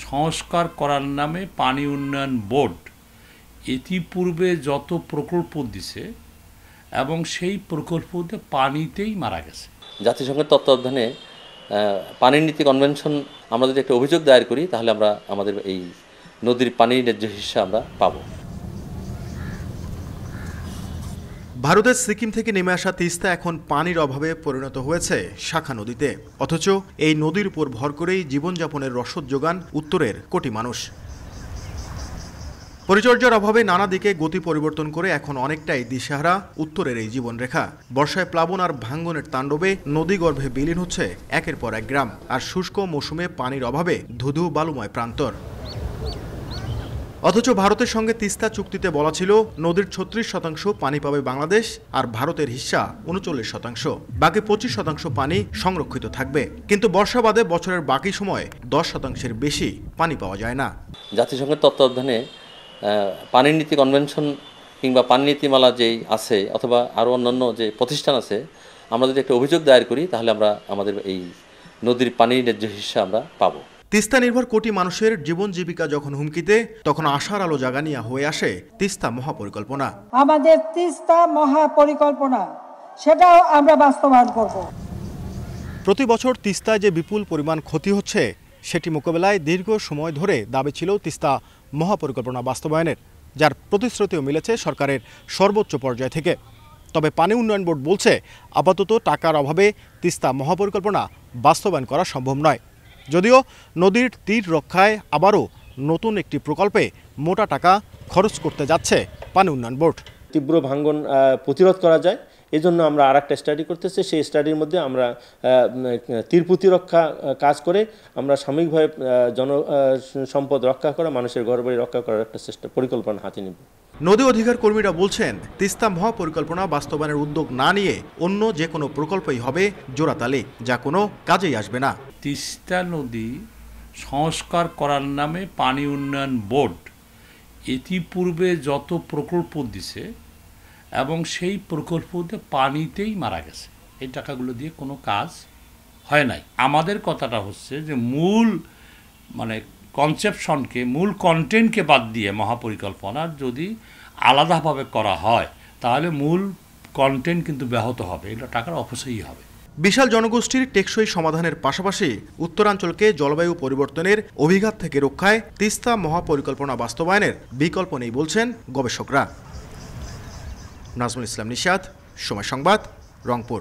সংস্কার করার নামে পানি উন্নয়ন বোর্ড ইতিপূর্বে যত প্রকল্প দিছে এবং সেই প্রকল্পতে পানিতেই মারা গেছে। জাতিসংঘের তত্ত্বাবধানে পানির নীতি কনভেনশন আমরা যদি একটা অভিযোগ দায়ের করি তাহলে আমরা আমাদের এই নদীর পানির ন্যায্য হিস্সা আমরা পাব। ভারতের সিকিম থেকে নেমে আসা তিস্তা এখন পানির অভাবে পরিণত হয়েছে শাখা নদীতে, অথচ এই নদীর উপর ভর করেই জীবনযাপনের রসদ যোগান উত্তরের কোটি মানুষ। পরিচর্যার অভাবে নানা দিকে গতি পরিবর্তন করে এখন অনেকটাই দিশেহারা উত্তরের এই জীবনরেখা। বর্ষায় প্লাবন আর ভাঙ্গনের তাণ্ডবে নদীগর্ভে বিলীন হচ্ছে একের পর এক গ্রাম, আর শুষ্ক মৌসুমে পানির অভাবে ধুধু বালুময় প্রান্তর। অথচ ভারতের সঙ্গে তিস্তা চুক্তিতে বলা ছিল নদীর 36% পানি পাবে বাংলাদেশ আর ভারতের হিস্সা 39%, বাকি 25% পানি সংরক্ষিত থাকবে। কিন্তু বর্ষা বাদে বছরের বাকি সময় 10%-এর বেশি পানি পাওয়া যায় না। জাতিসংঘের তত্ত্বাবধানে পানির নীতি কনভেনশন কিংবা পানি নীতিমালা যেই আছে অথবা আরও অন্যান্য যে প্রতিষ্ঠান আছে, আমরা যদি একটা অভিযোগ দায়ের করি তাহলে আমরা আমাদের এই নদীর পানির ন্যায্য হিস্সা আমরা পাবো। তিস্তা নির্ভর কোটি মানুষের জীবন জীবিকা যখন হুমকিতে, তখন আশার আলো জাগানিয়া হয়ে আসে তিস্তা মহাপরিকল্পনা। আমাদের তিস্তা মহাপরিকল্পনা, সেটাও আমরা বাস্তবায়ন করব। প্রতি বছর তিস্তায় যে বিপুল পরিমাণ ক্ষতি হচ্ছে সেটি মোকাবেলায় দীর্ঘ সময় ধরে দাবি ছিল তিস্তা মহাপরিকল্পনা বাস্তবায়নের, যার প্রতিশ্রুতিও মিলেছে সরকারের সর্বোচ্চ পর্যায় থেকে। তবে পানি উন্নয়ন বোর্ড বলছে আপাতত টাকার অভাবে তিস্তা মহাপরিকল্পনা বাস্তবায়ন করা সম্ভব নয়। যদিও নদীর তীর রক্ষায় আবারও নতুন একটি প্রকল্পে মোটা টাকা খরচ করতে যাচ্ছে পানি উন্নয়ন বোর্ড। তীব্র ভাঙ্গন প্রতিরোধ করা যায়, এজন্য আমরা আরেকটা স্টাডি করতেছি। সেই স্টাডির মধ্যে আমরা তীর প্রতিরক্ষা কাজ করে আমরা সাময়িকভাবে সম্পদ রক্ষা করা, মানুষের ঘরবাড়ি রক্ষা করার একটা পরিকল্পনা হাতে নেব। নদী অধিকার কর্মীরা বলছেন তিস্তা মহাপরিকল্পনা বাস্তবায়নের উদ্যোগ না নিয়ে অন্য যে কোনো প্রকল্পই হবে জোড়াতালি, যা কোনো কাজেই আসবে না। তিস্তা নদী সংস্কার করার নামে পানি উন্নয়ন বোর্ড ইতিপূর্বে যত প্রকল্প দিছে এবং সেই প্রকল্পতে পানিতেই মারা গেছে। এই টাকাগুলো দিয়ে কোনো কাজ হয় নাই। আমাদের কথাটা হচ্ছে যে মূল কনসেপশনকে, মূল কন্টেন্টকে বাদ দিয়ে মহাপরিকল্পনার যদি আলাদাভাবে করা হয় তাহলে মূল কন্টেন্ট কিন্তু ব্যাহত হবে, এগুলো টাকার অপচয়ই হবে। বিশাল জনগোষ্ঠীর টেকসই সমাধানের পাশাপাশি উত্তরাঞ্চলকে জলবায়ু পরিবর্তনের অভিঘাত থেকে রক্ষায় তিস্তা মহাপরিকল্পনা বাস্তবায়নের বিকল্প নেই বলছেন গবেষকরা। নাজমুল ইসলাম নিশাত, সময় সংবাদ, রংপুর।